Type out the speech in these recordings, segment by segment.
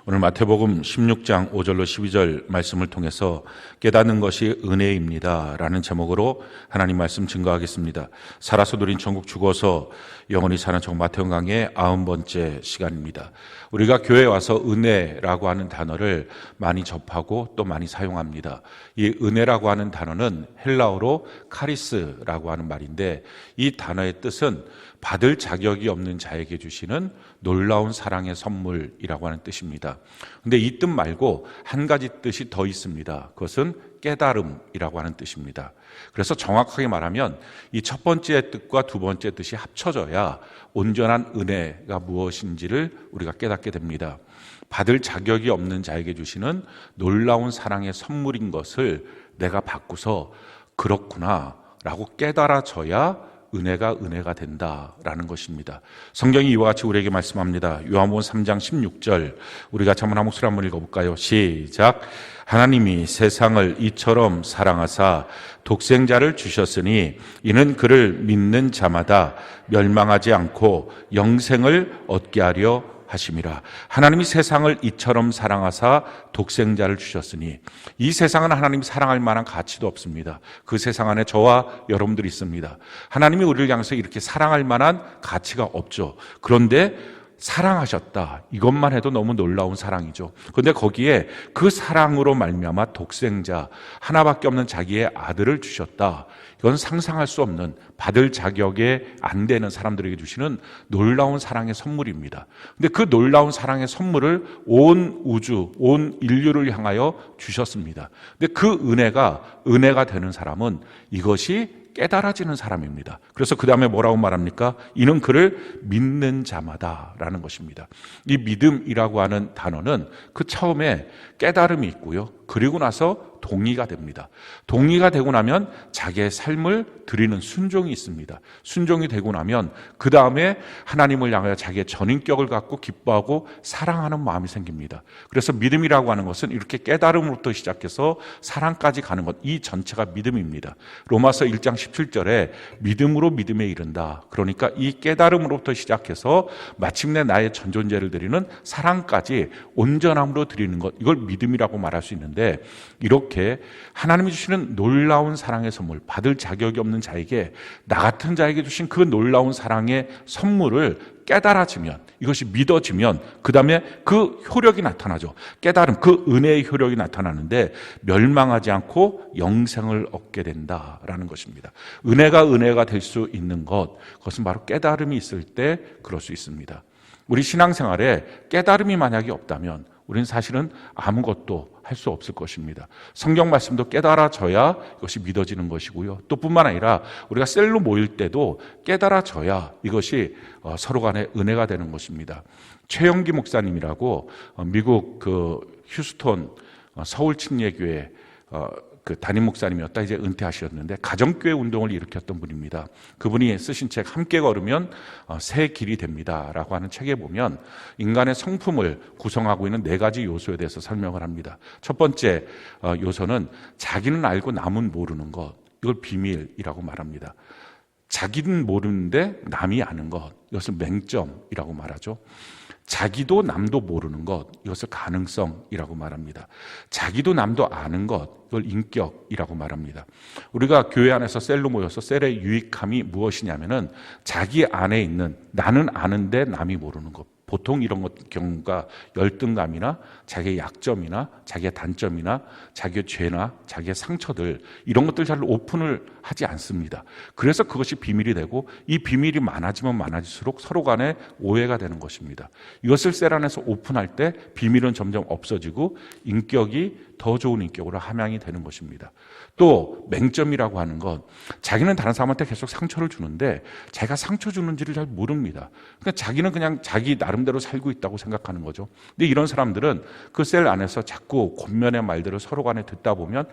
오늘 마태복음 16장 5절로 12절 말씀을 통해서 깨닫는 것이 은혜입니다 라는 제목으로 하나님 말씀 증거하겠습니다. 살아서 누린 천국, 죽어서 영원히 사는 정 마태복음 강의 90번째 시간입니다. 우리가 교회에 와서 은혜라고 하는 단어를 많이 접하고 또 많이 사용합니다. 이 은혜라고 하는 단어는 헬라어로 카리스라고 하는 말인데, 이 단어의 뜻은 받을 자격이 없는 자에게 주시는 놀라운 사랑의 선물이라고 하는 뜻입니다. 근데 이 뜻 말고 한 가지 뜻이 더 있습니다. 그것은 깨달음이라고 하는 뜻입니다. 그래서 정확하게 말하면 이 첫 번째 뜻과 두 번째 뜻이 합쳐져야 온전한 은혜가 무엇인지를 우리가 깨닫게 됩니다. 받을 자격이 없는 자에게 주시는 놀라운 사랑의 선물인 것을 내가 받고서 그렇구나 라고 깨달아져야 은혜가 된다라는 것입니다. 성경이 이와 같이 우리에게 말씀합니다. 요한복음 3장 16절, 우리가 한번 한 목소리 한번 읽어볼까요? 시작. 하나님이 세상을 이처럼 사랑하사 독생자를 주셨으니 이는 그를 믿는 자마다 멸망하지 않고 영생을 얻게 하려 하심이라. 하나님이 세상을 이처럼 사랑하사 독생자를 주셨으니, 이 세상은 하나님이 사랑할 만한 가치도 없습니다. 그 세상 안에 저와 여러분들이 있습니다. 하나님이 우리를 향해서 이렇게 사랑할 만한 가치가 없죠. 그런데 사랑하셨다, 이것만 해도 너무 놀라운 사랑이죠. 그런데 거기에 그 사랑으로 말미암아 독생자, 하나밖에 없는 자기의 아들을 주셨다. 이건 상상할 수 없는, 받을 자격에 안 되는 사람들에게 주시는 놀라운 사랑의 선물입니다. 근데 그 놀라운 사랑의 선물을 온 우주, 온 인류를 향하여 주셨습니다. 근데 그 은혜가 되는 사람은 이것이 깨달아지는 사람입니다. 그래서 그 다음에 뭐라고 말합니까? 이는 그를 믿는 자마다 라는 것입니다. 이 믿음이라고 하는 단어는 그 처음에 깨달음이 있고요, 그리고 나서 동의가 됩니다. 동의가 되고 나면 자기의 삶을 드리는 순종이 있습니다. 순종이 되고 나면 그 다음에 하나님을 향하여 자기의 전인격을 갖고 기뻐하고 사랑하는 마음이 생깁니다. 그래서 믿음이라고 하는 것은 이렇게 깨달음으로부터 시작해서 사랑까지 가는 것, 이 전체가 믿음입니다. 로마서 1장 17절에 믿음으로 믿음에 이른다. 그러니까 이 깨달음으로부터 시작해서 마침내 나의 전존재를 드리는 사랑까지 온전함으로 드리는 것, 이걸 믿음이라고 말할 수 있는데, 이렇게 하나님이 주시는 놀라운 사랑의 선물, 받을 자격이 없는 자에게, 나 같은 자에게 주신 그 놀라운 사랑의 선물을 깨달아지면, 이것이 믿어지면 그 다음에 그 효력이 나타나죠. 깨달음, 그 은혜의 효력이 나타나는데 멸망하지 않고 영생을 얻게 된다라는 것입니다. 은혜가 될 수 있는 것, 그것은 바로 깨달음이 있을 때 그럴 수 있습니다. 우리 신앙생활에 깨달음이 만약에 없다면 우리는 사실은 아무것도 할 수 없을 것입니다. 성경 말씀도 깨달아져야 이것이 믿어지는 것이고요, 또 뿐만 아니라 우리가 셀로 모일 때도 깨달아져야 이것이 서로 간에 은혜가 되는 것입니다. 최영기 목사님이라고 미국 휴스톤 서울 침례교회 그 담임 목사님이었다 이제 은퇴하셨는데 가정교회 운동을 일으켰던 분입니다. 그분이 쓰신 책 함께 걸으면 새 길이 됩니다라고 하는 책에 보면 인간의 성품을 구성하고 있는 4가지 요소에 대해서 설명을 합니다. 첫 번째 요소는 자기는 알고 남은 모르는 것, 이걸 비밀이라고 말합니다. 자기는 모르는데 남이 아는 것, 이것을 맹점이라고 말하죠. 자기도 남도 모르는 것, 이것을 가능성이라고 말합니다. 자기도 남도 아는 것, 이걸 인격이라고 말합니다. 우리가 교회 안에서 셀로 모여서 셀의 유익함이 무엇이냐면은 자기 안에 있는, 나는 아는데 남이 모르는 것. 보통 이런 경우가 열등감이나 자기의 약점이나 자기의 단점이나 자기의 죄나 자기의 상처들, 이런 것들 잘 오픈을 하지 않습니다. 그래서 그것이 비밀이 되고, 이 비밀이 많아지면 많아질수록 서로 간에 오해가 되는 것입니다. 이것을 셀 안에서 오픈할 때 비밀은 점점 없어지고 인격이 더 좋은 인격으로 함양이 되는 것입니다. 또 맹점이라고 하는 것, 자기는 다른 사람한테 계속 상처를 주는데 자기가 상처 주는지를 잘 모릅니다. 그러니까 자기는 그냥 자기 나름대로 살고 있다고 생각하는 거죠. 근데 이런 사람들은 그 셀 안에서 자꾸 곤면의 말들을 서로 간에 듣다 보면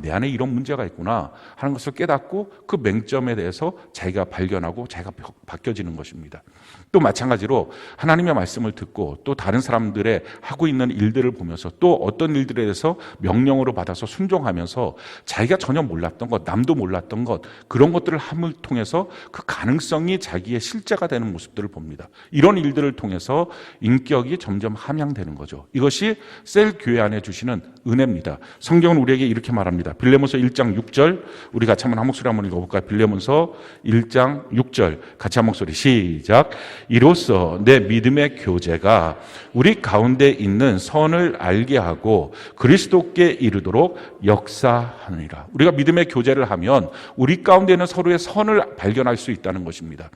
내 안에 이런 문제가 있구나 하는 것을 깨닫고 그 맹점에 대해서 자기가 발견하고 자기가 바뀌어지는 것입니다. 또 마찬가지로 하나님의 말씀을 듣고 또 다른 사람들의 하고 있는 일들을 보면서 또 어떤 일들에 대해서 명령으로 받아서 순종하면서 자기가 전혀 몰랐던 것, 남도 몰랐던 것, 그런 것들을 함을 통해서 그 가능성이 자기의 실제가 되는 모습들을 봅니다. 이런 일들을 통해서 되면서 인격이 점점 함양되는 거죠. 이것이 셀 교회 안에 주시는 은혜입니다. 성경은 우리에게 이렇게 말합니다. 빌레몬서 1장 6절, 우리 같이 한번 한 목소리 한번 읽어볼까요? 빌레몬서 1장 6절, 같이 한 목소리 시작. 이로써 내 믿음의 교제가 우리 가운데 있는 선을 알게 하고 그리스도께 이르도록 역사하느니라. 우리가 믿음의 교제를 하면 우리 가운데 있는 서로의 선을 발견할 수 있다는 것입니다.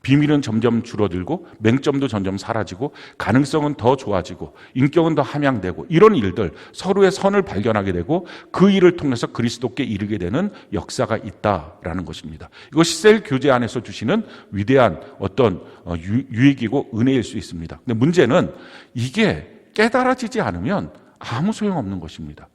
비밀은 점점 줄어들고 맹점도 점점 사라지고 가능성은 더 좋아지고 인격은 더 함양되고 이런 일들, 서로의 선을 발견하게 되고 그 일을 통해서 그리스도께 이르게 되는 역사가 있다라는 것입니다. 이것이 셀 교제 안에서 주시는 위대한 어떤 유익이고 은혜일 수 있습니다. 근데 문제는 이게 깨달아지지 않으면 아무 소용없는 것입니다.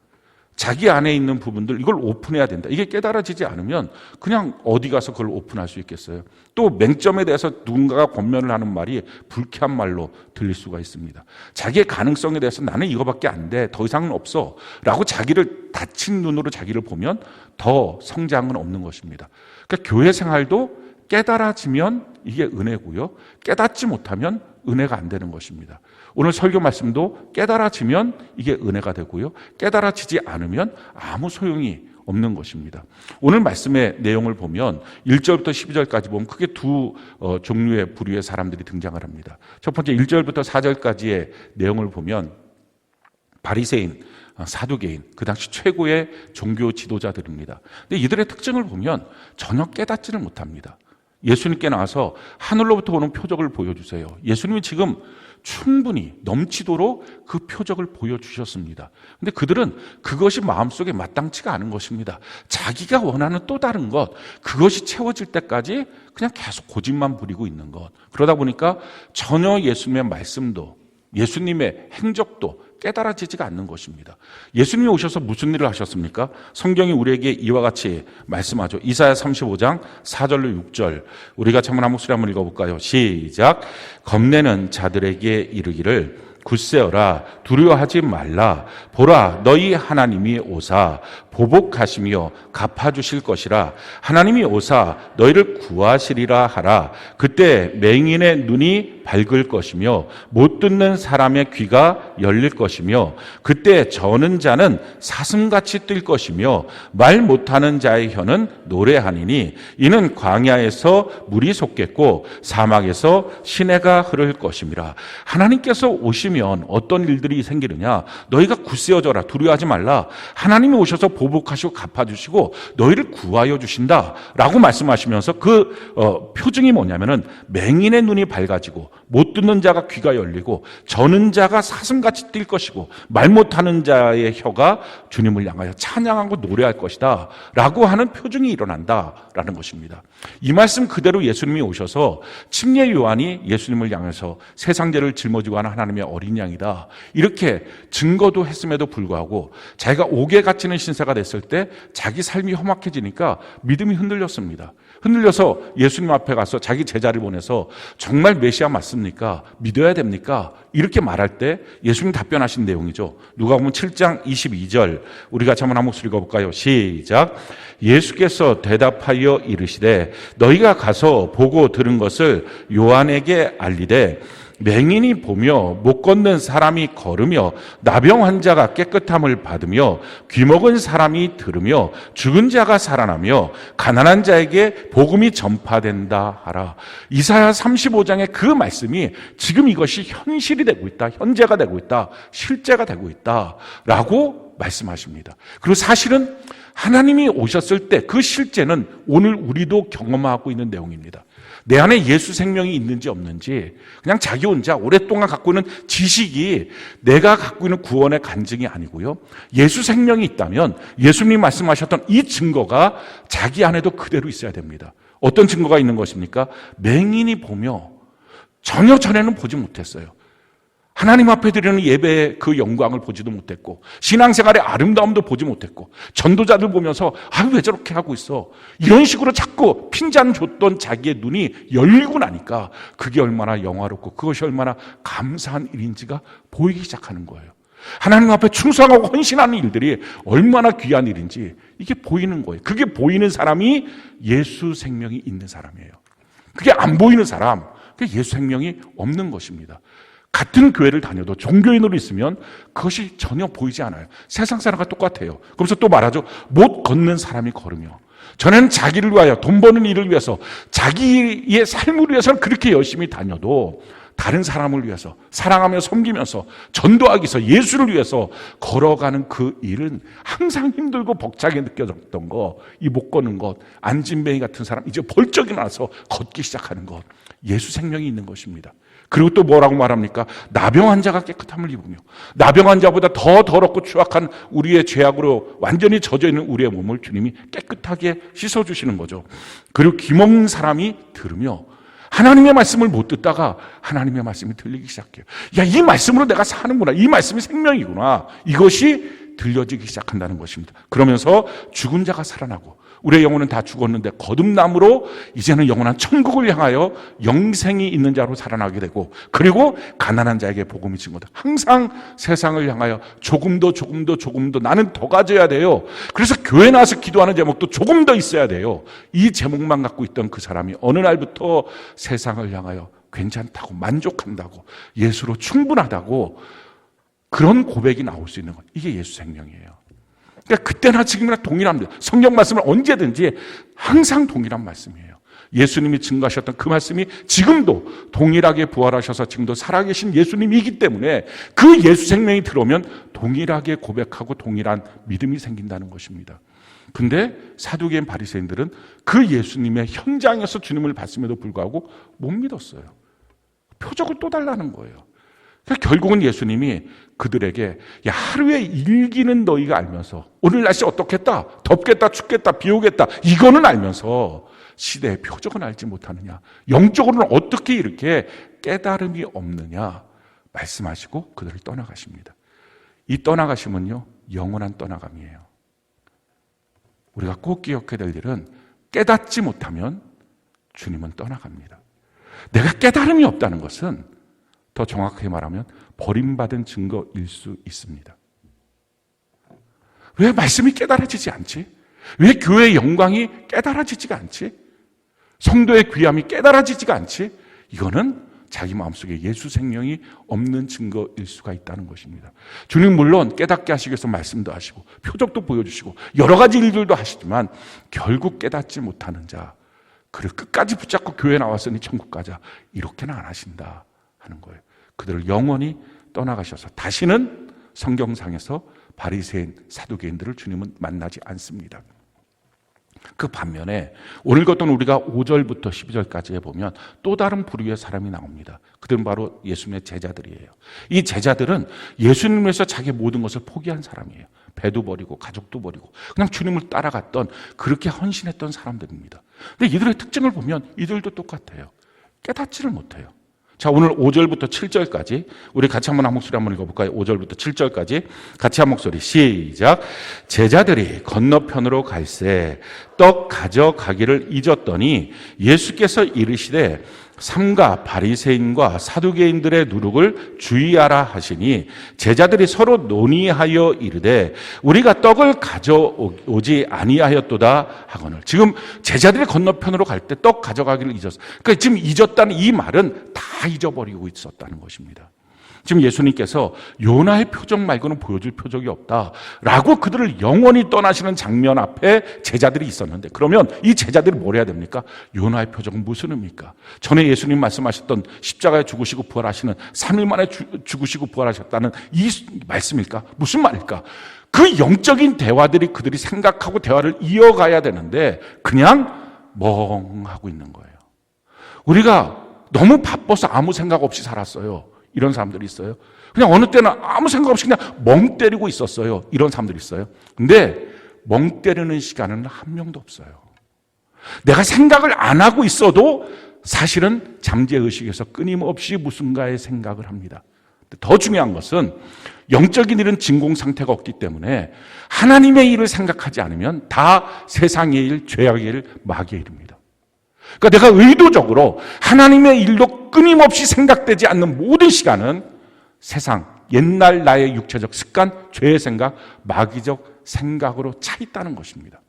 자기 안에 있는 부분들 이걸 오픈해야 된다. 이게 깨달아지지 않으면 그냥 어디 가서 그걸 오픈할 수 있겠어요. 또 맹점에 대해서 누군가가 권면을 하는 말이 불쾌한 말로 들릴 수가 있습니다. 자기의 가능성에 대해서 나는 이거밖에 안 돼. 더 이상은 없어. 라고 자기를 닫힌 눈으로 자기를 보면 더 성장은 없는 것입니다. 그러니까 교회 생활도 깨달아지면 이게 은혜고요. 깨닫지 못하면 은혜가 안 되는 것입니다. 오늘 설교 말씀도 깨달아지면 이게 은혜가 되고요. 깨달아지지 않으면 아무 소용이 없는 것입니다. 오늘 말씀의 내용을 보면 1절부터 12절까지 보면 크게 두 종류의 부류의 사람들이 등장을 합니다. 첫 번째 1절부터 4절까지의 내용을 보면 바리새인, 사두개인, 그 당시 최고의 종교 지도자들입니다. 근데 이들의 특징을 보면 전혀 깨닫지를 못합니다. 예수님께 나와서 하늘로부터 오는 표적을 보여주세요. 예수님이 지금 충분히 넘치도록 그 표적을 보여주셨습니다. 근데 그들은 그것이 마음속에 마땅치가 않은 것입니다. 자기가 원하는 또 다른 것, 그것이 채워질 때까지 그냥 계속 고집만 부리고 있는 것. 그러다 보니까 전혀 예수님의 말씀도 예수님의 행적도 깨달아지지가 않는 것입니다. 예수님이 오셔서 무슨 일을 하셨습니까? 성경이 우리에게 이와 같이 말씀하죠. 이사야 35장 4절로 6절, 우리가 한번 한 목소리 한번 읽어볼까요? 시작. 겁내는 자들에게 이르기를 굳세어라, 두려워하지 말라. 보라, 너희 하나님이 오사 보복하시며 갚아주실 것이라. 하나님이 오사 너희를 구하시리라 하라. 그때 맹인의 눈이 밝을 것이며 못 듣는 사람의 귀가 열릴 것이며 그때 저는 자는 사슴같이 뛸 것이며 말 못하는 자의 혀는 노래하니니 이는 광야에서 물이 솟겠고 사막에서 시내가 흐를 것임이라. 하나님께서 오시면 어떤 일들이 생기느냐? 너희가 굳세어져라, 두려워하지 말라. 하나님이 오셔서 보복하시고 갚아주시고 너희를 구하여 주신다 라고 말씀하시면서 그 표징이 뭐냐면은 맹인의 눈이 밝아지고 못 듣는 자가 귀가 열리고 저는 자가 사슴같이 뛸 것이고 말 못하는 자의 혀가 주님을 향하여 찬양하고 노래할 것이다 라고 하는 표징이 일어난다라는 것입니다. 이 말씀 그대로 예수님이 오셔서 침례 요한이 예수님을 향해서 세상 죄를 짊어지고 하는 하나님의 어린 양이다 이렇게 증거도 했음에도 불구하고 자기가 옥에 갇히는 신세가 됐을 때 자기 삶이 험악해지니까 믿음이 흔들렸습니다. 흔들려서 예수님 앞에 가서 자기 제자를 보내서 정말 메시아 맞습니까? 믿어야 됩니까? 이렇게 말할 때 예수님 답변하신 내용이죠. 누가복음 7장 22절, 우리가 한번 한 목소리 읽어볼까요? 시작. 예수께서 대답하여 이르시되 너희가 가서 보고 들은 것을 요한에게 알리되 맹인이 보며 못 걷는 사람이 걸으며 나병 환자가 깨끗함을 받으며 귀먹은 사람이 들으며 죽은 자가 살아나며 가난한 자에게 복음이 전파된다 하라. 이사야 35장의 그 말씀이 지금 이것이 현실이 되고 있다, 현재가 되고 있다, 실제가 되고 있다 라고 말씀하십니다. 그리고 사실은 하나님이 오셨을 때 그 실제는 오늘 우리도 경험하고 있는 내용입니다. 내 안에 예수 생명이 있는지 없는지 그냥 자기 혼자 오랫동안 갖고 있는 지식이 내가 갖고 있는 구원의 간증이 아니고요. 예수 생명이 있다면 예수님이 말씀하셨던 이 증거가 자기 안에도 그대로 있어야 됩니다. 어떤 증거가 있는 것입니까? 맹인이 보며 전혀 전에는 보지 못했어요. 하나님 앞에 드리는 예배의 그 영광을 보지도 못했고 신앙생활의 아름다움도 보지 못했고 전도자들 보면서 왜 저렇게 하고 있어 이런 식으로 자꾸 핀잔 줬던 자기의 눈이 열리고 나니까 그게 얼마나 영화롭고 그것이 얼마나 감사한 일인지가 보이기 시작하는 거예요. 하나님 앞에 충성하고 헌신하는 일들이 얼마나 귀한 일인지 이게 보이는 거예요. 그게 보이는 사람이 예수 생명이 있는 사람이에요. 그게 안 보이는 사람, 그게 예수 생명이 없는 것입니다. 같은 교회를 다녀도 종교인으로 있으면 그것이 전혀 보이지 않아요. 세상 사람과 똑같아요. 그러면서 또 말하죠. 못 걷는 사람이 걸으며. 전에는 자기를 위하여, 돈 버는 일을 위해서, 자기의 삶을 위해서는 그렇게 열심히 다녀도 다른 사람을 위해서 사랑하며 섬기면서 전도하기 위해서 예수를 위해서 걸어가는 그 일은 항상 힘들고 벅차게 느껴졌던 거, 이 못 걷는 것, 안진뱅이 같은 사람 이제 벌쩍 일어나서 걷기 시작하는 것, 예수 생명이 있는 것입니다. 그리고 또 뭐라고 말합니까? 나병 환자가 깨끗함을 입으며, 나병 환자보다 더 더럽고 추악한 우리의 죄악으로 완전히 젖어 있는 우리의 몸을 주님이 깨끗하게 씻어주시는 거죠. 그리고 귀먹는 사람이 들으며, 하나님의 말씀을 못 듣다가 하나님의 말씀이 들리기 시작해요. 야, 이 말씀으로 내가 사는구나. 이 말씀이 생명이구나. 이것이 들려지기 시작한다는 것입니다. 그러면서 죽은 자가 살아나고, 우리의 영혼은 다 죽었는데 거듭남으로 이제는 영원한 천국을 향하여 영생이 있는 자로 살아나게 되고, 그리고 가난한 자에게 복음이 증거다. 항상 세상을 향하여 조금 더 나는 더 가져야 돼요. 그래서 교회 나와서 기도하는 제목도 조금 더 있어야 돼요. 이 제목만 갖고 있던 그 사람이 어느 날부터 세상을 향하여 괜찮다고, 만족한다고, 예수로 충분하다고, 그런 고백이 나올 수 있는 것, 이게 예수 생명이에요. 그러니까 그때나 지금이나 동일합니다. 성경 말씀은 언제든지 항상 동일한 말씀이에요. 예수님이 증거하셨던 그 말씀이 지금도 동일하게 부활하셔서 지금도 살아계신 예수님이기 때문에 그 예수 생명이 들어오면 동일하게 고백하고 동일한 믿음이 생긴다는 것입니다. 근데 사두개인 바리새인들은 그 예수님의 현장에서 주님을 봤음에도 불구하고 못 믿었어요. 표적을 또 달라는 거예요. 결국은 예수님이 그들에게, 야, 하루에 일기는 너희가 알면서, 오늘 날씨 어떻겠다, 덥겠다, 춥겠다, 비 오겠다, 이거는 알면서 시대의 표적은 알지 못하느냐, 영적으로는 어떻게 이렇게 깨달음이 없느냐 말씀하시고 그들을 떠나가십니다. 이 떠나가심은요, 영원한 떠나감이에요. 우리가 꼭 기억해야 될 일은, 깨닫지 못하면 주님은 떠나갑니다. 내가 깨달음이 없다는 것은 더 정확하게 말하면 버림받은 증거일 수 있습니다. 왜 말씀이 깨달아지지 않지? 왜 교회의 영광이 깨달아지지가 않지? 성도의 귀함이 깨달아지지가 않지? 이거는 자기 마음속에 예수 생명이 없는 증거일 수가 있다는 것입니다. 주님 물론 깨닫게 하시기 위해서 말씀도 하시고 표적도 보여주시고 여러 가지 일들도 하시지만 결국 깨닫지 못하는 자, 그를 끝까지 붙잡고 교회에 나왔으니 천국 가자, 이렇게는 안 하신다 하는 거예요. 그들을 영원히 떠나가셔서 다시는 성경상에서 바리새인, 사두개인들을 주님은 만나지 않습니다. 그 반면에 오늘 같은 우리가 5절부터 12절까지에 보면 또 다른 부류의 사람이 나옵니다. 그들은 바로 예수님의 제자들이에요. 이 제자들은 예수님을 위해서 자기 모든 것을 포기한 사람이에요. 배도 버리고 가족도 버리고 그냥 주님을 따라갔던, 그렇게 헌신했던 사람들입니다. 근데 이들의 특징을 보면 이들도 똑같아요. 깨닫지를 못해요. 자, 오늘 5절부터 7절까지 우리 같이 한번 한 목소리 한번 읽어볼까요? 5절부터 7절까지 같이 한 목소리 시작. 제자들이 건너편으로 갈새 떡 가져가기를 잊었더니 예수께서 이르시되 삼가 바리새인과 사두개인들의 누룩을 주의하라 하시니 제자들이 서로 논의하여 이르되 우리가 떡을 가져오지 아니하였도다 하거늘. 지금 제자들이 건너편으로 갈 때 떡 가져가기를 잊었어요. 그러니까 지금 잊었다는 이 말은 다 잊어버리고 있었다는 것입니다. 지금 예수님께서 요나의 표적 말고는 보여줄 표적이 없다라고 그들을 영원히 떠나시는 장면 앞에 제자들이 있었는데, 그러면 이 제자들이 뭘 해야 됩니까? 요나의 표적은 무슨 의미입니까? 전에 예수님 말씀하셨던 십자가에 죽으시고 부활하시는 3일 만에 죽으시고 부활하셨다는 이 말씀일까? 무슨 말일까? 그 영적인 대화들이 그들이 생각하고 대화를 이어가야 되는데 그냥 멍하고 있는 거예요. 우리가 너무 바빠서 아무 생각 없이 살았어요. 이런 사람들이 있어요. 그냥 어느 때는 아무 생각 없이 그냥 멍 때리고 있었어요. 이런 사람들이 있어요. 근데 멍 때리는 시간은 한 명도 없어요. 내가 생각을 안 하고 있어도 사실은 잠재의식에서 끊임없이 무슨가의 생각을 합니다. 더 중요한 것은 영적인 일은 진공 상태가 없기 때문에 하나님의 일을 생각하지 않으면 다 세상의 일, 죄악의 일, 마귀의 일입니다. 그러니까 내가 의도적으로 하나님의 일도 끊임없이 생각되지 않는 모든 시간은 세상, 옛날 나의 육체적 습관, 죄의 생각, 마귀적 생각으로 차 있다는 것입니다.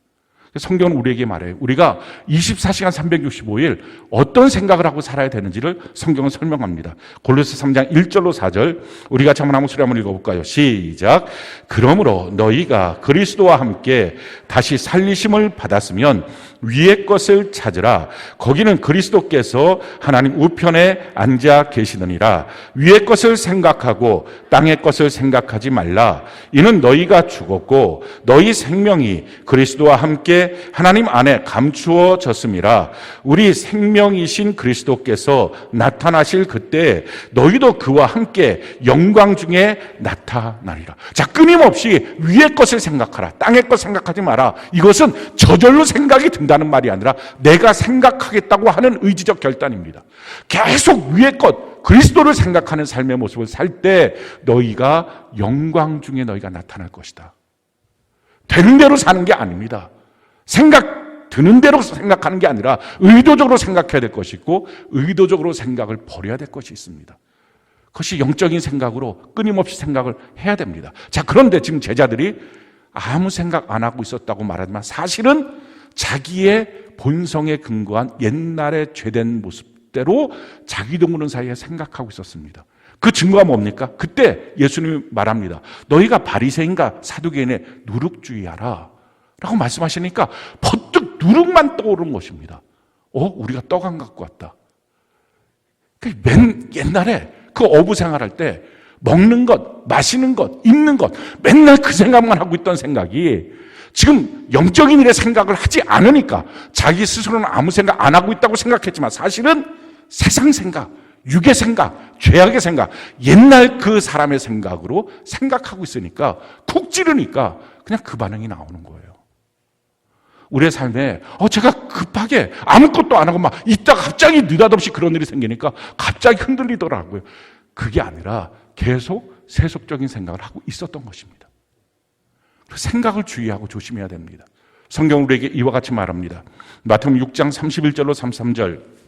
성경은 우리에게 말해요. 우리가 24시간 365일 어떤 생각을 하고 살아야 되는지를 성경은 설명합니다. 골로새 3장 1절로 4절 우리 같이 한번 소리 한번 읽어볼까요? 시작. 그러므로 너희가 그리스도와 함께 다시 살리심을 받았으면 위의 것을 찾으라. 거기는 그리스도께서 하나님 우편에 앉아 계시느니라. 위의 것을 생각하고 땅의 것을 생각하지 말라. 이는 너희가 죽었고 너희 생명이 그리스도와 함께 하나님 안에 감추어졌음이라. 우리 생명이신 그리스도께서 나타나실 그때 너희도 그와 함께 영광 중에 나타나리라. 자, 끊임없이 위의 것을 생각하라. 땅의 것 생각하지 마라. 이것은 저절로 생각이 든다는 말이 아니라 내가 생각하겠다고 하는 의지적 결단입니다. 계속 위의 것, 그리스도를 생각하는 삶의 모습을 살 때 너희가 영광 중에 너희가 나타날 것이다. 되는 대로 사는 게 아닙니다. 생각 드는 대로 생각하는 게 아니라 의도적으로 생각해야 될 것이 있고 의도적으로 생각을 버려야 될 것이 있습니다. 그것이 영적인 생각으로 끊임없이 생각을 해야 됩니다. 자, 그런데 지금 제자들이 아무 생각 안 하고 있었다고 말하지만 사실은 자기의 본성에 근거한 옛날의 죄된 모습대로 자기도 모르는 사이에 생각하고 있었습니다. 그 증거가 뭡니까? 그때 예수님이 말합니다. 너희가 바리새인과 사두개인의 누룩주의하라 라고 말씀하시니까 퍼뜩 누룩만 떠오른 것입니다. 우리가 떡 안 갖고 왔다. 맨 옛날에 그 어부 생활할 때 먹는 것, 마시는 것, 입는 것 맨날 그 생각만 하고 있던 생각이 지금 영적인 일에 생각을 하지 않으니까 자기 스스로는 아무 생각 안 하고 있다고 생각했지만 사실은 세상 생각, 육의 생각, 죄악의 생각, 옛날 그 사람의 생각으로 생각하고 있으니까 쿡 찌르니까 그냥 그 반응이 나오는 거예요. 우리의 삶에 제가 급하게 아무것도 안 하고 막 있다가 갑자기 느닷없이 그런 일이 생기니까 갑자기 흔들리더라고요. 그게 아니라 계속 세속적인 생각을 하고 있었던 것입니다. 생각을 주의하고 조심해야 됩니다. 성경 우리에게 이와 같이 말합니다. 마태복음 6장 31절로 33절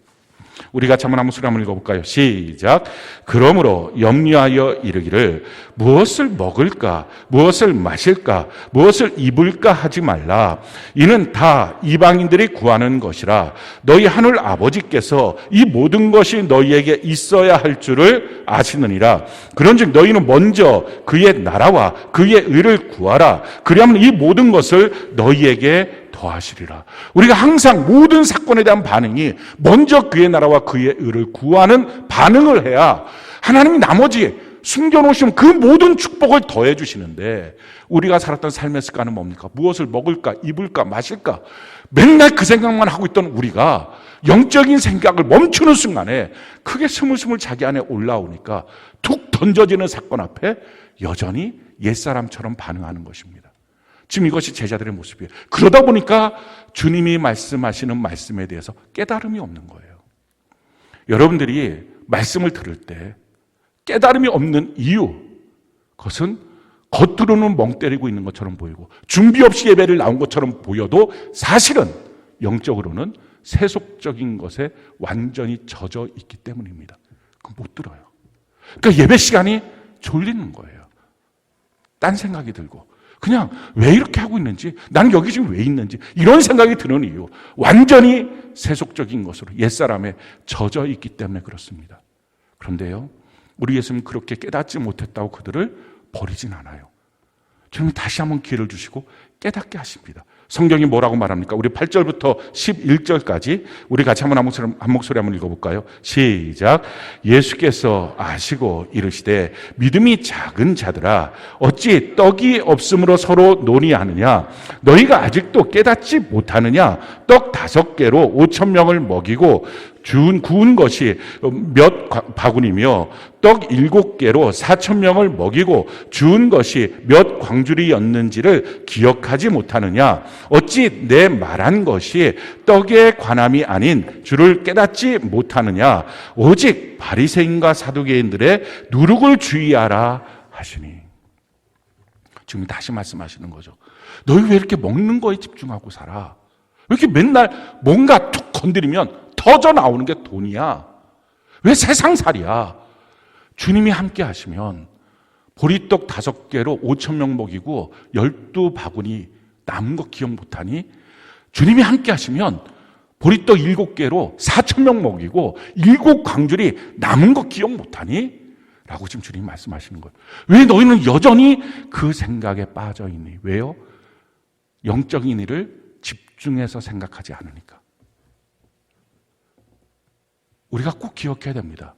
우리 같이 한번 소리 한번 읽어볼까요? 시작. 그러므로 염려하여 이르기를 무엇을 먹을까, 무엇을 마실까, 무엇을 입을까 하지 말라. 이는 다 이방인들이 구하는 것이라. 너희 하늘 아버지께서 이 모든 것이 너희에게 있어야 할 줄을 아시느니라. 그런즉 너희는 먼저 그의 나라와 그의 의를 구하라. 그리하면 이 모든 것을 너희에게 더하시리라. 우리가 항상 모든 사건에 대한 반응이 먼저 그의 나라와 그의 의를 구하는 반응을 해야 하나님이 나머지 숨겨놓으시면 그 모든 축복을 더해 주시는데 우리가 살았던 삶의 습관은 뭡니까? 무엇을 먹을까, 입을까, 마실까 맨날 그 생각만 하고 있던 우리가 영적인 생각을 멈추는 순간에 크게 스물스물 자기 안에 올라오니까 툭 던져지는 사건 앞에 여전히 옛사람처럼 반응하는 것입니다. 지금 이것이 제자들의 모습이에요. 그러다 보니까 주님이 말씀하시는 말씀에 대해서 깨달음이 없는 거예요. 여러분들이 말씀을 들을 때 깨달음이 없는 이유, 그것은 겉으로는 멍 때리고 있는 것처럼 보이고 준비 없이 예배를 나온 것처럼 보여도 사실은 영적으로는 세속적인 것에 완전히 젖어 있기 때문입니다. 그건 못 들어요. 그러니까 예배 시간이 졸리는 거예요. 딴 생각이 들고 그냥 왜 이렇게 하고 있는지, 나는 여기 지금 왜 있는지 이런 생각이 드는 이유, 완전히 세속적인 것으로 옛사람에 젖어 있기 때문에 그렇습니다. 그런데요, 우리 예수님은 그렇게 깨닫지 못했다고 그들을 버리진 않아요. 주님이 다시 한번 기회를 주시고 깨닫게 하십니다. 성경이 뭐라고 말합니까? 우리 8절부터 11절까지 우리 같이 한 목소리 한번 읽어볼까요? 시작. 예수께서 아시고 이르시되 믿음이 작은 자들아 어찌 떡이 없음으로 서로 논의하느냐? 너희가 아직도 깨닫지 못하느냐? 떡 5개로 5,000명을 먹이고 구운 것이 몇 바구니며 떡 7개로 4,000명을 먹이고 주운 것이 몇 광주리였는지를 기억하지 못하느냐? 어찌 내 말한 것이 떡의 관함이 아닌 줄을 깨닫지 못하느냐? 오직 바리새인과 사두개인들의 누룩을 주의하라 하시니. 지금 다시 말씀하시는 거죠. 너희 왜 이렇게 먹는 거에 집중하고 살아? 왜 이렇게 맨날 뭔가 툭 건드리면 터져 나오는 게 돈이야? 왜 세상살이야? 주님이 함께 하시면 보리떡 5개로 5,000명 먹이고 12바구니 남은 거 기억 못하니? 주님이 함께 하시면 보리떡 7개로 4,000명 먹이고 7광줄이 남은 거 기억 못하니? 라고 지금 주님이 말씀하시는 거예요. 왜 너희는 여전히 그 생각에 빠져 있니? 왜요? 영적인 일을 집중해서 생각하지 않으니까. 우리가 꼭 기억해야 됩니다.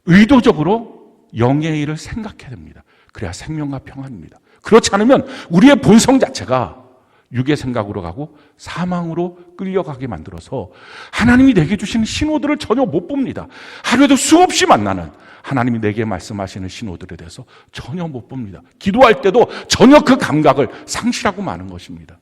의도적으로 영의 일을 생각해야 됩니다. 그래야 생명과 평안입니다. 그렇지 않으면 우리의 본성 자체가 육의 생각으로 가고 사망으로 끌려가게 만들어서 하나님이 내게 주시는 신호들을 전혀 못 봅니다. 하루에도 수없이 만나는 하나님이 내게 말씀하시는 신호들에 대해서 전혀 못 봅니다. 기도할 때도 전혀 그 감각을 상실하고 마는 것입니다.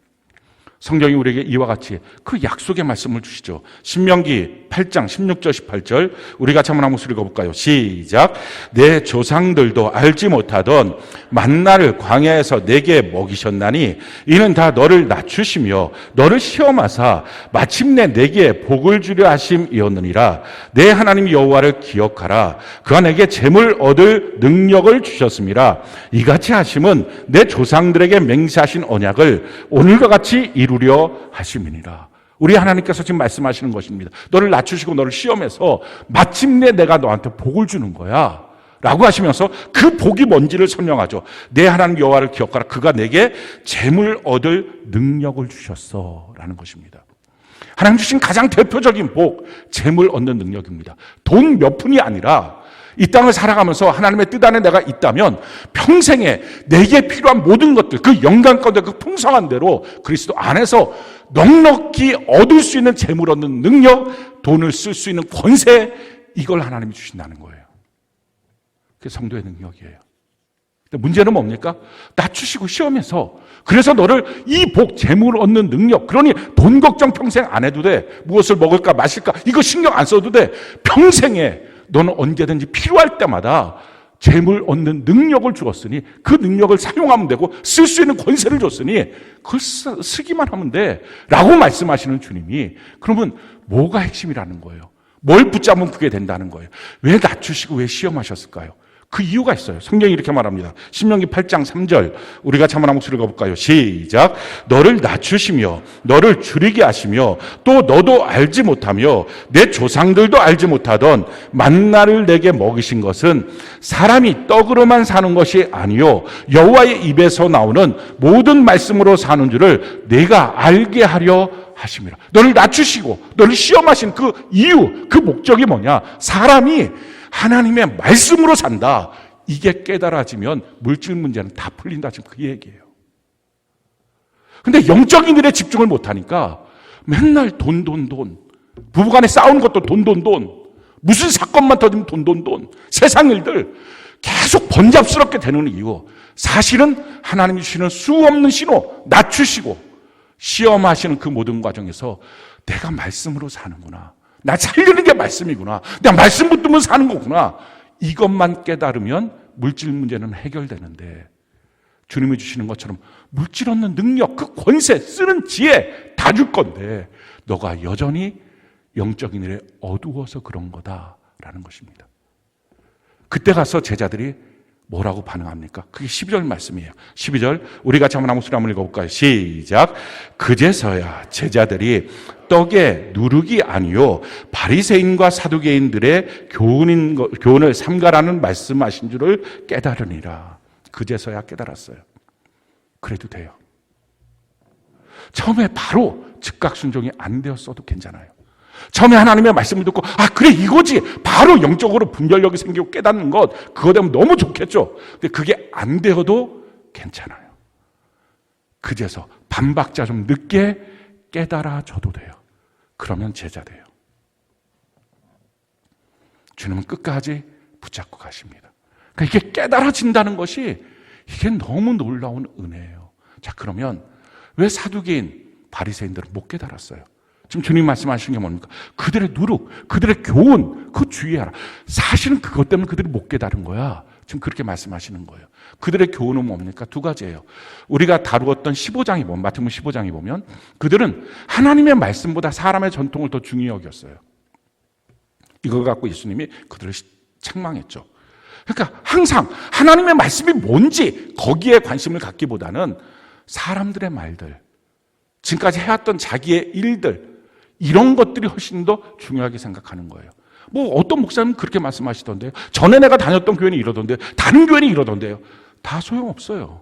성경이 우리에게 이와 같이 그 약속의 말씀을 주시죠. 신명기 8장 16절 18절 우리 같이 한번 목소리 읽어볼까요? 시작. 내 조상들도 알지 못하던 만나를 광야에서 내게 먹이셨나니 이는 다 너를 낮추시며 너를 시험하사 마침내 내게 복을 주려 하심이었느니라. 내 하나님 여호와를 기억하라. 그가 내게 재물 얻을 능력을 주셨음이라. 이같이 하심은 내 조상들에게 맹세하신 언약을 오늘과 같이 이루려 하심이니라. 우리 하나님께서 지금 말씀하시는 것입니다. 너를 낮추시고 너를 시험해서 마침내 내가 너한테 복을 주는 거야 라고 하시면서 그 복이 뭔지를 설명하죠. 내 하나님 여호와를 기억하라. 그가 내게 재물 얻을 능력을 주셨어 라는 것입니다. 하나님 주신 가장 대표적인 복, 재물 얻는 능력입니다. 돈 몇 푼이 아니라 이 땅을 살아가면서 하나님의 뜻 안에 내가 있다면 평생에 내게 필요한 모든 것들, 그 영광 가운데 그 풍성한 대로 그리스도 안에서 넉넉히 얻을 수 있는 재물 얻는 능력, 돈을 쓸 수 있는 권세, 이걸 하나님이 주신다는 거예요. 그게 성도의 능력이에요. 근데 문제는 뭡니까? 낮추시고 시험해서 그래서 너를 이 복, 재물 얻는 능력, 그러니 돈 걱정 평생 안 해도 돼. 무엇을 먹을까 마실까 이거 신경 안 써도 돼. 평생에 너는 언제든지 필요할 때마다 재물 얻는 능력을 주었으니 그 능력을 사용하면 되고 쓸 수 있는 권세를 줬으니 그걸 쓰기만 하면 돼 라고 말씀하시는 주님이, 그러면 뭐가 핵심이라는 거예요? 뭘 붙잡으면 그게 된다는 거예요? 왜 낮추시고 왜 시험하셨을까요? 그 이유가 있어요. 성경이 이렇게 말합니다. 신명기 8장 3절 우리가 한번 목소리 읽어볼까요? 시작. 너를 낮추시며 너를 줄이게 하시며 또 너도 알지 못하며 내 조상들도 알지 못하던 만나를 내게 먹이신 것은 사람이 떡으로만 사는 것이 아니요 여호와의 입에서 나오는 모든 말씀으로 사는 줄을 내가 알게 하려 하심이라. 너를 낮추시고 너를 시험하신 그 이유, 그 목적이 뭐냐? 사람이 하나님의 말씀으로 산다. 이게 깨달아지면 물질 문제는 다 풀린다. 지금 그 얘기예요. 근데 영적인 일에 집중을 못하니까 맨날 돈. 부부간에 싸우는 것도 돈. 무슨 사건만 터지면 돈. 세상 일들 계속 번잡스럽게 되는 이유. 사실은 하나님이 주시는 수없는 신호, 낮추시고 시험하시는 그 모든 과정에서 내가 말씀으로 사는구나. 나 살리는 게 말씀이구나. 내가 말씀 붙들면 사는 거구나. 이것만 깨달으면 물질 문제는 해결되는데 주님이 주시는 것처럼 물질 얻는 능력, 그 권세, 쓰는 지혜 다 줄 건데 너가 여전히 영적인 일에 어두워서 그런 거다라는 것입니다. 그때 가서 제자들이 뭐라고 반응합니까? 그게 12절 말씀이에요. 12절 우리 같이 한번 목소리 한번 읽어볼까요? 시작. 그제서야 제자들이 떡의 누룩이 아니요 바리새인과 사두개인들의 교훈을 삼가라는 말씀하신 줄을 깨달으니라. 그제서야 깨달았어요. 그래도 돼요. 처음에 바로 즉각 순종이 안 되었어도 괜찮아요. 처음에 하나님의 말씀을 듣고 그래 이거지 바로 영적으로 분별력이 생기고 깨닫는 것, 그거 되면 너무 좋겠죠. 근데 그게 안 되어도 괜찮아요. 그제서 반박자 좀 늦게 깨달아져도 돼요. 그러면 제자 돼요. 주님은 끝까지 붙잡고 가십니다. 그러니까 이게 깨달아진다는 것이 이게 너무 놀라운 은혜예요. 자, 그러면 왜 사두개인 바리새인들은 못 깨달았어요? 지금 주님 말씀하시는 게 뭡니까? 그들의 누룩, 그들의 교훈, 그거 주의하라. 사실은 그것 때문에 그들이 못 깨달은 거야. 지금 그렇게 말씀하시는 거예요. 그들의 교훈은 뭡니까? 두 가지예요. 우리가 다루었던 15장이 보면, 마태복음 15장이 보면 그들은 하나님의 말씀보다 사람의 전통을 더 중요히 여겼어요. 이걸 갖고 예수님이 그들을 책망했죠. 그러니까 항상 하나님의 말씀이 뭔지 거기에 관심을 갖기보다는 사람들의 말들, 지금까지 해왔던 자기의 일들, 이런 것들이 훨씬 더 중요하게 생각하는 거예요. 뭐 어떤 목사님은 그렇게 말씀하시던데요. 전에 내가 다녔던 교회는 이러던데요. 다른 교회는 이러던데요. 다 소용없어요.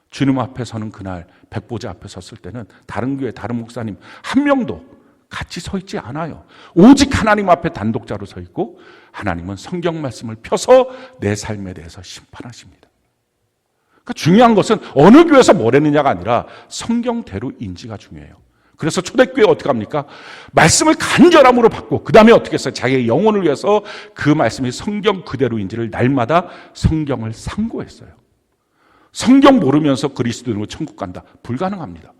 주님 앞에 서는 그날 백보자 앞에 섰을 때는 다른 교회, 다른 목사님 한 명도 같이 서 있지 않아요. 오직 하나님 앞에 단독자로 서 있고 하나님은 성경 말씀을 펴서 내 삶에 대해서 심판하십니다. 그러니까 중요한 것은 어느 교회에서 뭘 했느냐가 아니라 성경대로 인지가 중요해요. 그래서 초대교회 어떻게 합니까? 말씀을 간절함으로 받고 그 다음에 어떻게 했어요? 자기의 영혼을 위해서 그 말씀이 성경 그대로인지를 날마다 성경을 상고했어요. 성경 모르면서 그리스도인으로 천국 간다. 불가능합니다.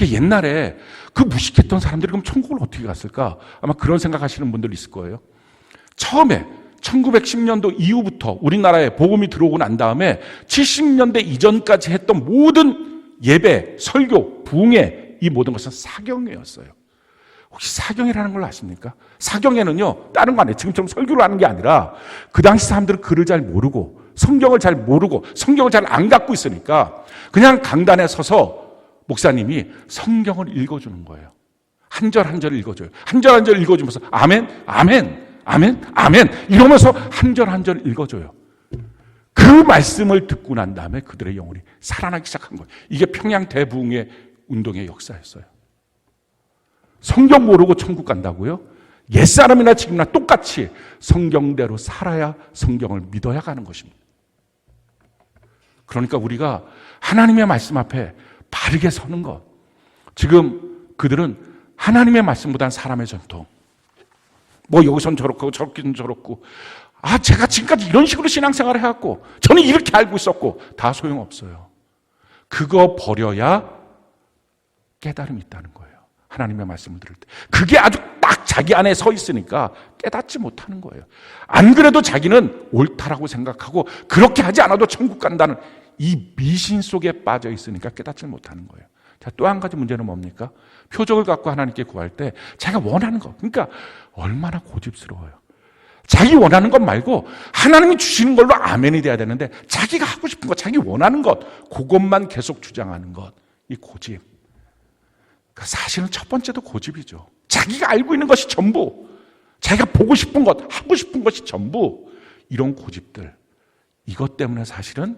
옛날에 그 무식했던 사람들이 그럼 천국을 어떻게 갔을까? 아마 그런 생각하시는 분들 있을 거예요. 처음에 1910년도 이후부터 우리나라에 복음이 들어오고 난 다음에 70년대 이전까지 했던 모든 예배, 설교, 부흥회 이 모든 것은 사경회였어요. 혹시 사경회라는 걸 아십니까? 사경회는요, 다른 거 아니에요. 지금처럼 설교를 하는 게 아니라 그 당시 사람들은 글을 잘 모르고 성경을 잘 모르고 성경을 잘 안 갖고 있으니까 그냥 강단에 서서 목사님이 성경을 읽어주는 거예요. 한 절 한 절 읽어줘요. 한 절 한 절 읽어주면서 아멘, 아멘, 아멘, 아멘 이러면서 한 절 한 절 읽어줘요. 그 말씀을 듣고 난 다음에 그들의 영혼이 살아나기 시작한 거예요. 이게 평양 대부흥회 운동의 역사였어요. 성경 모르고 천국 간다고요? 옛사람이나 지금이나 똑같이 성경대로 살아야 성경을 믿어야 가는 것입니다. 그러니까 우리가 하나님의 말씀 앞에 바르게 서는 것. 지금 그들은 하나님의 말씀보다는 사람의 전통. 뭐 여기선 저렇고 저렇긴 저렇고. 제가 지금까지 이런 식으로 신앙생활을 해왔고 저는 이렇게 알고 있었고 다 소용없어요. 그거 버려야 깨달음이 있다는 거예요. 하나님의 말씀을 들을 때. 그게 아주 딱 자기 안에 서 있으니까 깨닫지 못하는 거예요. 안 그래도 자기는 옳다라고 생각하고 그렇게 하지 않아도 천국 간다는 이 미신 속에 빠져 있으니까 깨닫지 못하는 거예요. 자, 또 한 가지 문제는 뭡니까? 표적을 갖고 하나님께 구할 때 자기가 원하는 것, 그러니까 얼마나 고집스러워요. 자기 원하는 것 말고 하나님이 주시는 걸로 아멘이 돼야 되는데 자기가 하고 싶은 것, 자기 원하는 것, 그것만 계속 주장하는 것, 이 고집. 그러니까 사실은 첫 번째도 고집이죠. 자기가 알고 있는 것이 전부, 자기가 보고 싶은 것, 하고 싶은 것이 전부, 이런 고집들, 이것 때문에 사실은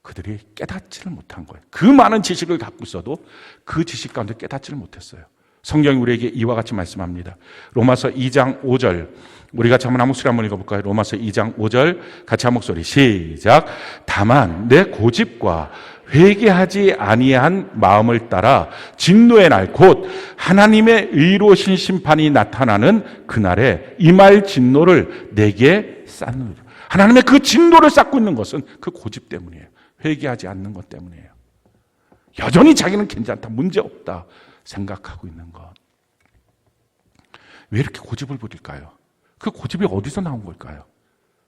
그들이 깨닫지를 못한 거예요. 그 많은 지식을 갖고 있어도 그 지식 가운데 깨닫지를 못했어요. 성경이 우리에게 이와 같이 말씀합니다. 로마서 2장 5절, 우리 같이 한번 한 목소리 한번 읽어볼까요? 로마서 2장 5절 같이 한 목소리 시작. 다만 내 고집과 회개하지 아니한 마음을 따라 진노의 날 곧 하나님의 의로우신 심판이 나타나는 그날에 임할 진노를 내게 쌓느니라. 하나님의 그 진노를 쌓고 있는 것은 그 고집 때문이에요. 회개하지 않는 것 때문이에요. 여전히 자기는 괜찮다, 문제없다 생각하고 있는 것. 왜 이렇게 고집을 부릴까요? 그 고집이 어디서 나온 걸까요?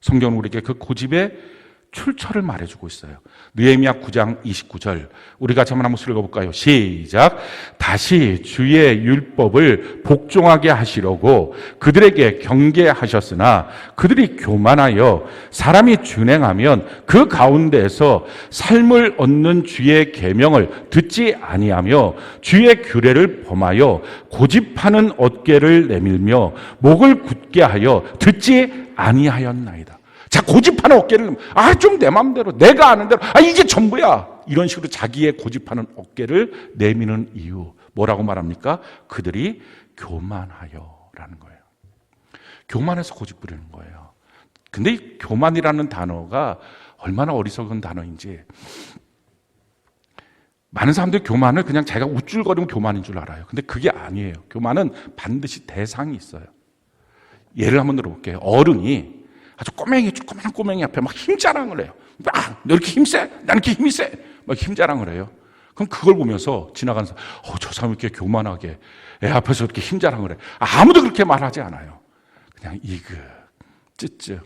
성경은 우리에게 그 고집의 출처를 말해주고 있어요. 느헤미야 9장 29절 우리 같이 한번 읽어볼까요? 시작. 다시 주의 율법을 복종하게 하시려고 그들에게 경계하셨으나 그들이 교만하여 사람이 준행하면 그 가운데에서 삶을 얻는 주의 계명을 듣지 아니하며 주의 규례를 범하여 고집하는 어깨를 내밀며 목을 굳게 하여 듣지 아니하였나이다. 자, 고집하는 어깨를, 좀 내 마음대로, 내가 아는 대로, 이게 전부야. 이런 식으로 자기의 고집하는 어깨를 내미는 이유. 뭐라고 말합니까? 그들이 교만하여 라는 거예요. 교만해서 고집 부리는 거예요. 근데 이 교만이라는 단어가 얼마나 어리석은 단어인지. 많은 사람들이 교만을 그냥 자기가 우쭐거리면 교만인 줄 알아요. 근데 그게 아니에요. 교만은 반드시 대상이 있어요. 예를 한번 들어볼게요. 어른이 아주 조그만한 꼬맹이 앞에 막 힘자랑을 해요. 너 이렇게 힘세? 난 이렇게 힘이 세? 막 힘자랑을 해요. 그럼 그걸 보면서 지나가는 사람, 저 사람이 이렇게 교만하게 애 앞에서 이렇게 힘자랑을 해. 아무도 그렇게 말하지 않아요. 그냥 쯔쯔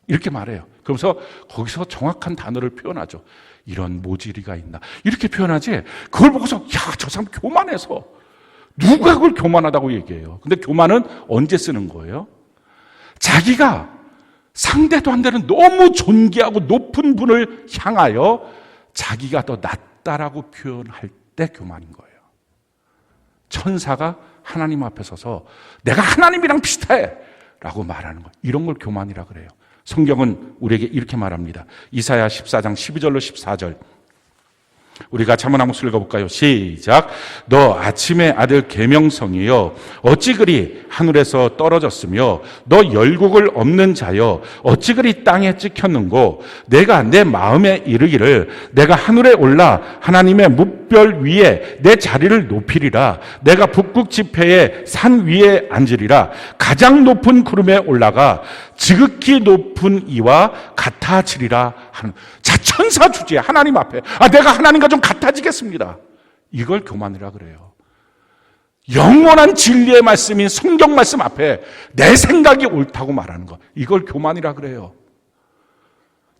이렇게 말해요. 그러면서 거기서 정확한 단어를 표현하죠. 이런 모질이가 있나 이렇게 표현하지. 그걸 보고서 저 사람 교만해서 누가 그걸 교만하다고 얘기해요. 근데 교만은 언제 쓰는 거예요? 자기가 상대도 안 되는 너무 존귀하고 높은 분을 향하여 자기가 더 낮다라고 표현할 때 교만인 거예요. 천사가 하나님 앞에 서서 내가 하나님이랑 비슷해 라고 말하는 거예요. 이런 걸 교만이라 그래요. 성경은 우리에게 이렇게 말합니다. 이사야 14장 12절로 14절 우리가 한번 한번 읽어볼까요? 시작. 너 아침의 아들 계명성이여 어찌 그리 하늘에서 떨어졌으며 너 열국을 없는 자여 어찌 그리 땅에 찍혔는고 내가 내 마음에 이르기를 내가 하늘에 올라 하나님의 뭇별 위에 내 자리를 높이리라. 내가 북극 지폐의 산 위에 앉으리라. 가장 높은 구름에 올라가 지극히 높은 이와 같아지리라 하는 천사 주제 하나님 앞에 내가 하나님과 좀 같아지겠습니다. 이걸 교만이라 그래요. 영원한 진리의 말씀인 성경 말씀 앞에 내 생각이 옳다고 말하는 거 이걸 교만이라 그래요.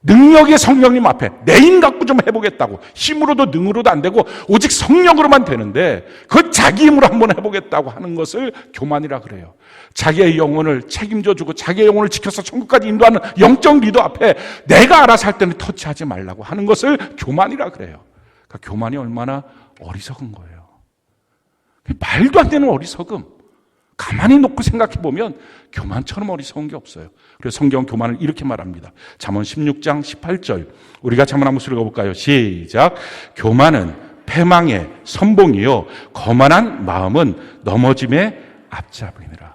능력의 성령님 앞에 내 힘 갖고 좀 해보겠다고 힘으로도 능으로도 안 되고 오직 성령으로만 되는데 그 자기 힘으로 한번 해보겠다고 하는 것을 교만이라 그래요. 자기의 영혼을 책임져주고 자기의 영혼을 지켜서 천국까지 인도하는 영적 리더 앞에 내가 알아서 할 때는 터치하지 말라고 하는 것을 교만이라 그래요. 그러니까 교만이 얼마나 어리석은 거예요. 말도 안 되는 어리석음. 가만히 놓고 생각해보면 교만처럼 어리석은 게 없어요. 그래서 성경은 교만을 이렇게 말합니다. 잠언 16장 18절 우리가 잠언 한번 읽어볼까요? 시작. 교만은 패망의 선봉이요 거만한 마음은 넘어짐의 앞잡이니라.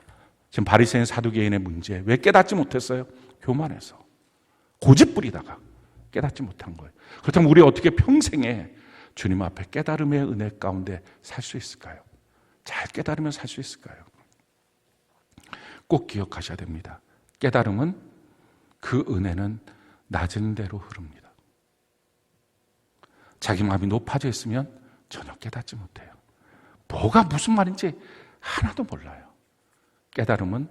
지금 바리새인 사두개인의 문제 왜 깨닫지 못했어요? 교만해서 고집 부리다가 깨닫지 못한 거예요. 그렇다면 우리 어떻게 평생에 주님 앞에 깨달음의 은혜 가운데 살 수 있을까요? 잘 깨달으면 살 수 있을까요? 꼭 기억하셔야 됩니다. 깨달음은 그 은혜는 낮은 대로 흐릅니다. 자기 마음이 높아져 있으면 전혀 깨닫지 못해요. 뭐가 무슨 말인지 하나도 몰라요. 깨달음은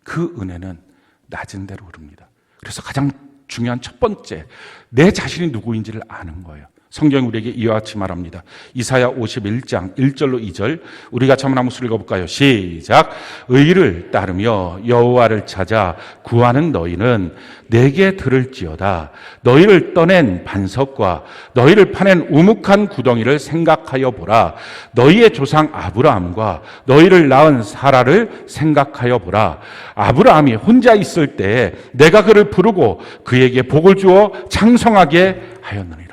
그 은혜는 낮은 대로 흐릅니다. 그래서 가장 중요한 첫 번째, 내 자신이 누구인지를 아는 거예요. 성경이 우리에게 이와 같이 말합니다. 이사야 51장 1절로 2절 우리가 한번 한번 읽어볼까요? 시작. 의를 따르며 여호와를 찾아 구하는 너희는 내게 들을지어다. 너희를 떠낸 반석과 너희를 파낸 우묵한 구덩이를 생각하여 보라. 너희의 조상 아브라함과 너희를 낳은 사라를 생각하여 보라. 아브라함이 혼자 있을 때 내가 그를 부르고 그에게 복을 주어 장성하게 하였느니라.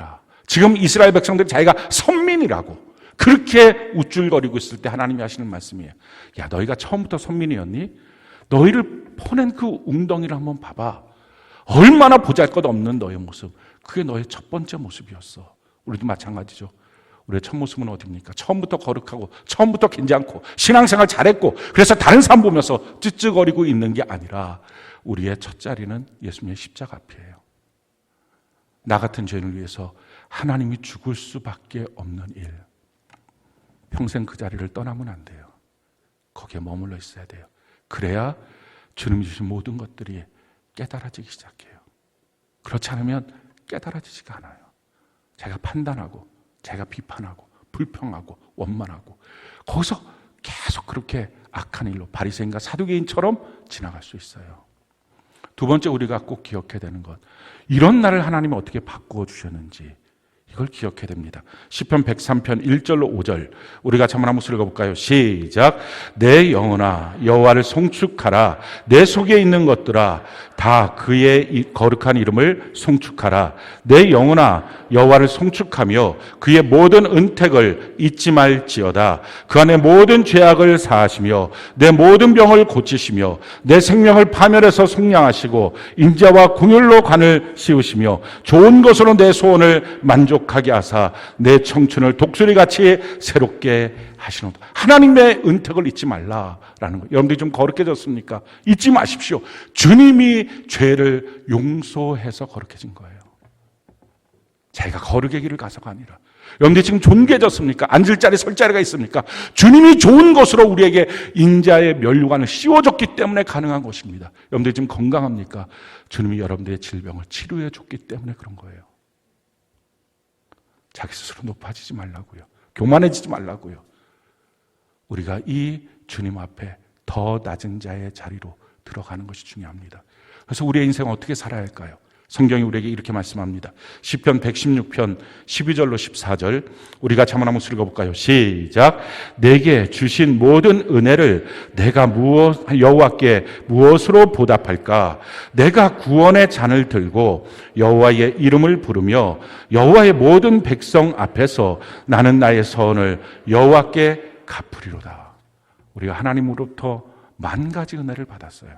지금 이스라엘 백성들이 자기가 선민이라고 그렇게 우쭐거리고 있을 때 하나님이 하시는 말씀이에요. 야, 너희가 처음부터 선민이었니? 너희를 퍼낸 그 웅덩이를 한번 봐봐. 얼마나 보잘것없는 너의 모습. 그게 너의 첫 번째 모습이었어. 우리도 마찬가지죠. 우리의 첫 모습은 어디입니까? 처음부터 거룩하고 처음부터 괜찮고 신앙생활 잘했고 그래서 다른 사람 보면서 찌찌거리고 있는 게 아니라 우리의 첫 자리는 예수님의 십자가 앞이에요. 나 같은 죄인을 위해서 하나님이 죽을 수밖에 없는 일. 평생 그 자리를 떠나면 안 돼요. 거기에 머물러 있어야 돼요. 그래야 주님이 주신 모든 것들이 깨달아지기 시작해요. 그렇지 않으면 깨달아지지가 않아요. 제가 판단하고 제가 비판하고 불평하고 원만하고 거기서 계속 그렇게 악한 일로 바리새인과 사두개인처럼 지나갈 수 있어요. 두 번째 우리가 꼭 기억해야 되는 것, 이런 나를 하나님이 어떻게 바꾸어 주셨는지 이걸 기억해야 됩니다. 시편 103편 1절로 5절 우리가 한번 읽어볼까요? 시작. 내 영혼아 여호와를 송축하라. 내 속에 있는 것들아 다 그의 거룩한 이름을 송축하라. 내 영혼아 여호와를 송축하며 그의 모든 은택을 잊지 말지어다. 그 안에 모든 죄악을 사하시며 내 모든 병을 고치시며 내 생명을 파멸해서 속량하시고 인자와 긍휼로 관을 씌우시며 좋은 것으로 내 소원을 만족하게 하사 내 청춘을 독수리같이 새롭게 하시노다. 하나님의 은택을 잊지 말라라는 거예요. 여러분들이 좀 거룩해졌습니까? 잊지 마십시오. 주님이 죄를 용서해서 거룩해진 거예요. 자기가 거룩의 길을 가서가 아니라. 여러분들이 지금 존귀해졌습니까? 앉을 자리 설 자리가 있습니까? 주님이 좋은 것으로 우리에게 인자의 면류관을 씌워줬기 때문에 가능한 것입니다. 여러분들이 지금 건강합니까? 주님이 여러분들의 질병을 치료해 줬기 때문에 그런 거예요. 자기 스스로 높아지지 말라고요. 교만해지지 말라고요. 우리가 이 주님 앞에 더 낮은 자의 자리로 들어가는 것이 중요합니다. 그래서 우리의 인생은 어떻게 살아야 할까요? 성경이 우리에게 이렇게 말씀합니다. 시편 116편 12절로 14절 우리가 자문 한번 읽어볼까요? 시작. 내게 주신 모든 은혜를 내가 여호와께 무엇으로 보답할까? 내가 구원의 잔을 들고 여호와의 이름을 부르며 여호와의 모든 백성 앞에서 나는 나의 서원을 여호와께 갚으리로다. 우리가 하나님으로부터 만 가지 은혜를 받았어요.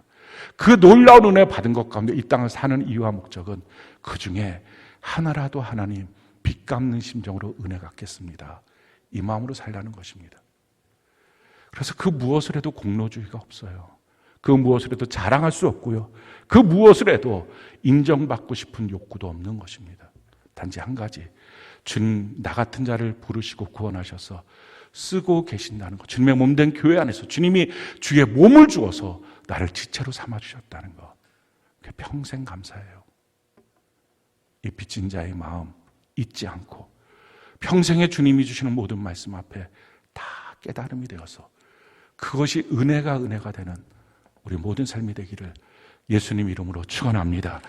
그 놀라운 은혜 받은 것 가운데 이 땅을 사는 이유와 목적은 그 중에 하나라도 하나님 빚 갚는 심정으로 은혜 갚겠습니다. 이 마음으로 살라는 것입니다. 그래서 그 무엇을 해도 공로주의가 없어요. 그 무엇을 해도 자랑할 수 없고요. 그 무엇을 해도 인정받고 싶은 욕구도 없는 것입니다. 단지 한 가지, 주님 나 같은 자를 부르시고 구원하셔서 쓰고 계신다는 것. 주님의 몸된 교회 안에서 주님이 주의 몸을 주어서 나를 지체로 삼아주셨다는 것. 그게 평생 감사해요. 이 빚진 자의 마음 잊지 않고 평생에 주님이 주시는 모든 말씀 앞에 다 깨달음이 되어서 그것이 은혜가 되는 우리 모든 삶이 되기를 예수님 이름으로 축원합니다.